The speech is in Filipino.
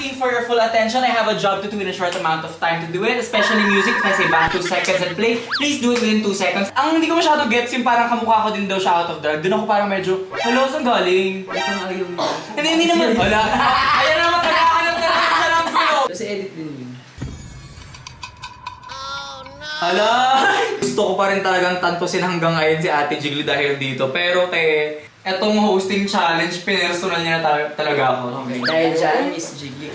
asking for your full attention. I have a job to do in a short amount of time to do it, especially music. If I say back 2 seconds and play, please do it within 2 seconds. Ang hindi ko masyado gets yung parang kamukha ko din daw siya out of drag. Doon ako parang medyo, hello, saan galing? Hindi naman. Wala. Ayan naman, nagkakanap na naman siya ng gulo. Kasi edit din yun. Hala! Gusto ko pa rin talagang tantosin hanggang ngayon si Ate Jiggly dahil dito. Pero etong hosting challenge, pinersonal niya na talaga ako. Okay, dahil dyan, Miss Jiggly.